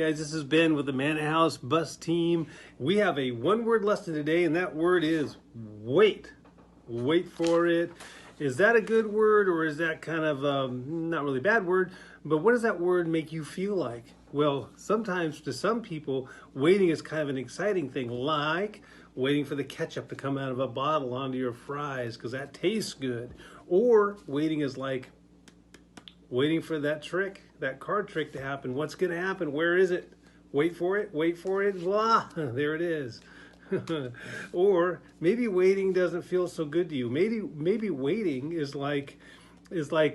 Guys, this is Ben with the Manor House Bus Team. We have a one-word lesson today, and that word is wait. Wait for it. Is that a good word, or is that kind of not really a bad word? But what does that word make you feel like? Well, sometimes to some people, waiting is kind of an exciting thing, like waiting for the ketchup to come out of a bottle onto your fries because that tastes good. Or waiting is like waiting for that trick, that card trick to happen. What's going to happen? Where is it? Wait for it, voila, there it is. Or maybe waiting doesn't feel so good to you. Maybe waiting is like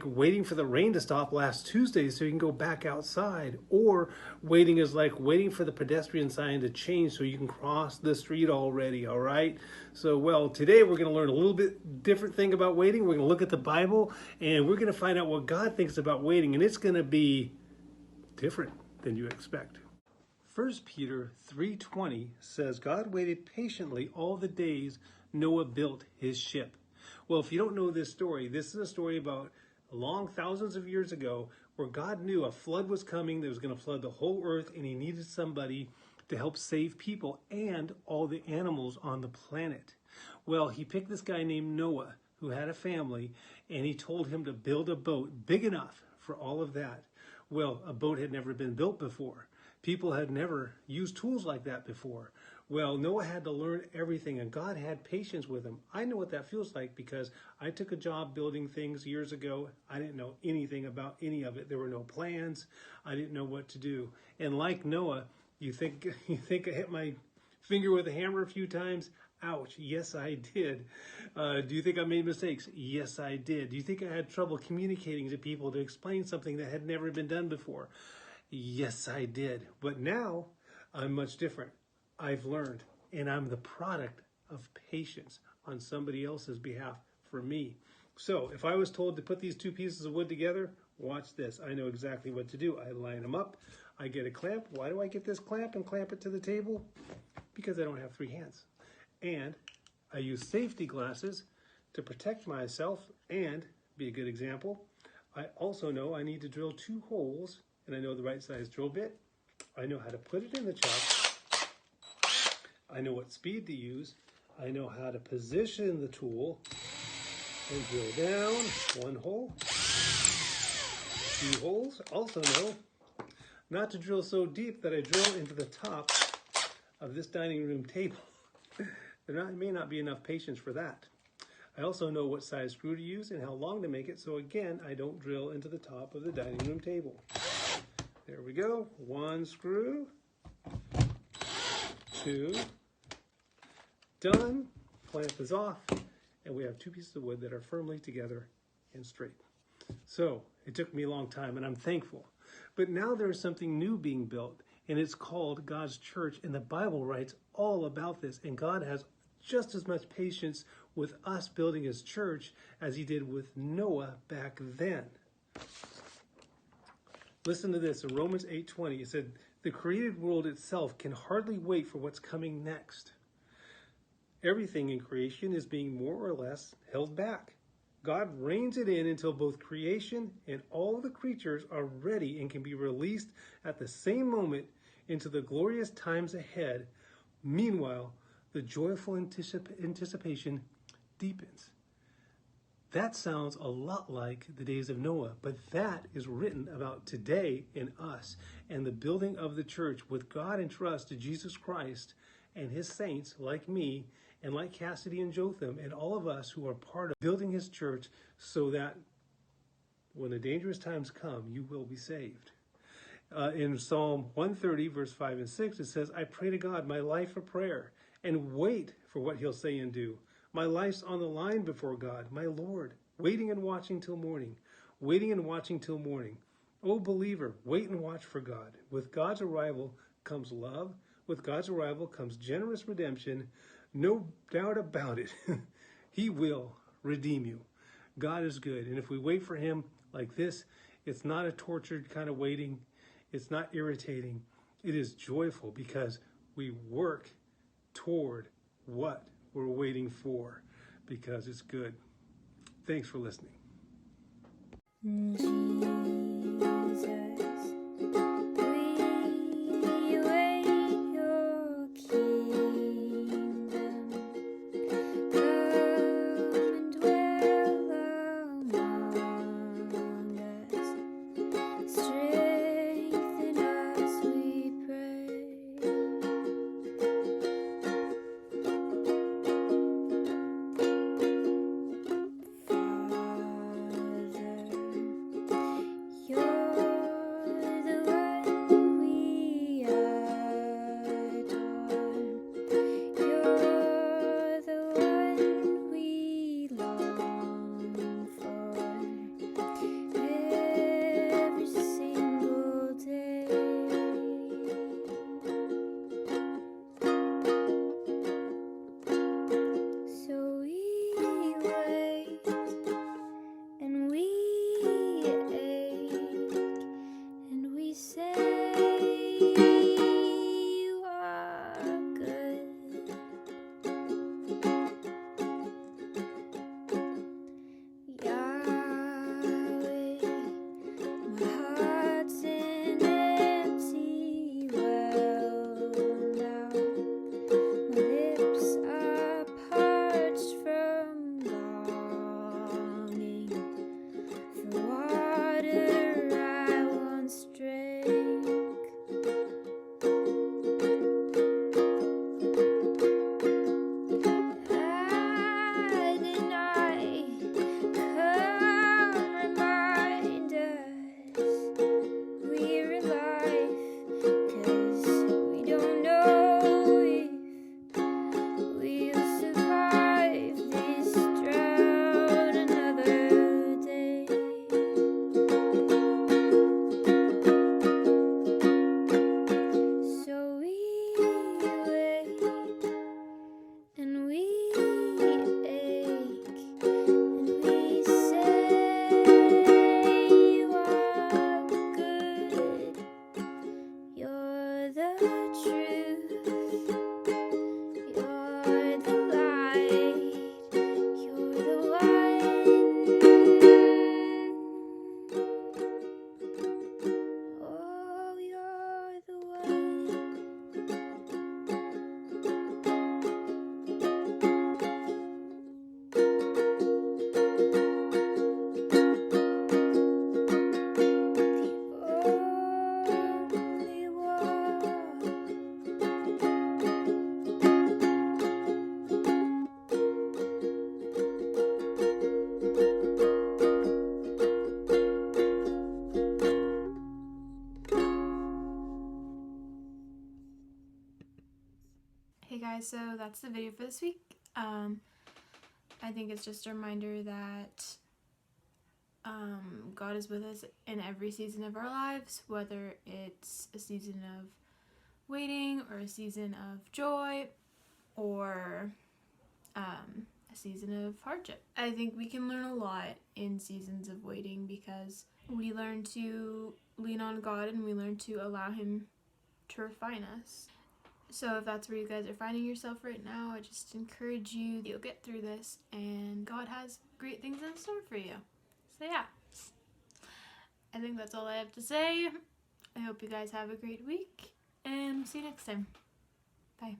waiting for the rain to stop last Tuesday so you can go back outside. Or waiting is like waiting for the pedestrian sign to change so you can cross the street already, all right? So, well, today we're going to learn a little bit different thing about waiting. We're going to look at the Bible and we're going to find out what God thinks about waiting, and it's going to be different than you expect. 1 Peter 3:20 says, God waited patiently all the days Noah built his ship. Well, if you don't know this story, this is a story about long thousands of years ago where God knew a flood was coming that was going to flood the whole earth, and he needed somebody to help save people and all the animals on the planet. Well, he picked this guy named Noah who had a family, and he told him to build a boat big enough for all of that. Well, a boat had never been built before. People had never used tools like that before. Well, Noah had to learn everything, and God had patience with him. I know what that feels like because I took a job building things years ago. I didn't know anything about any of it. There were no plans. I didn't know what to do. And like Noah, you think I hit my finger with a hammer a few times? Ouch. Yes, I did. Do you think I made mistakes? Yes, I did. Do you think I had trouble communicating to people to explain something that had never been done before? Yes, I did. But now I'm much different. I've learned, and I'm the product of patience on somebody else's behalf for me. So if I was told to put these two pieces of wood together, watch this. I know exactly what to do. I line them up. I get a clamp. Why do I get this clamp and clamp it to the table? Because I don't have three hands. And I use safety glasses to protect myself and be a good example. I also know I need to drill 2 holes, and I know the right size drill bit. I know how to put it in the chuck. I know what speed to use. I know how to position the tool and drill down 1 hole, 2 holes. Also know not to drill so deep that I drill into the top of this dining room table. There may not be enough patience for that. I also know what size screw to use and how long to make it, so again, I don't drill into the top of the dining room table. There we go. 1 screw, 2, done. Clamp is off, and we have 2 pieces of wood that are firmly together and straight. So it took me a long time, and I'm thankful. But now there's something new being built, and it's called God's church, and the Bible writes all about this, and God has just as much patience with us building his church as he did with Noah back then. Listen to this, in Romans 8:20, it said, the created world itself can hardly wait for what's coming next. Everything in creation is being more or less held back. God reins it in until both creation and all the creatures are ready and can be released at the same moment into the glorious times ahead. Meanwhile, the joyful anticipation deepens. That sounds a lot like the days of Noah, but that is written about today in us and the building of the church with God and trust to Jesus Christ and his saints like me and like Cassidy and Jotham and all of us who are part of building his church so that when the dangerous times come, you will be saved. In Psalm 130, verse 5 and 6, it says, I pray to God my life for prayer and wait for what he'll say and do. My life's on the line before God, my Lord, waiting and watching till morning, waiting and watching till morning. Oh, believer, wait and watch for God. With God's arrival comes love. With God's arrival comes generous redemption. No doubt about it. He will redeem you. God is good. And if we wait for him like this, it's not a tortured kind of waiting. It's not irritating. It is joyful because we work toward what we're waiting for because it's good. Thanks for listening. Jesus, we guys, so that's the video for this week. I think it's just a reminder that God is with us in every season of our lives, whether it's a season of waiting or a season of joy or a season of hardship. I think we can learn a lot in seasons of waiting because we learn to lean on God and we learn to allow Him to refine us. So if that's where you guys are finding yourself right now, I just encourage you, you'll get through this and God has great things in store for you. So yeah, I think that's all I have to say. I hope you guys have a great week and see you next time. Bye.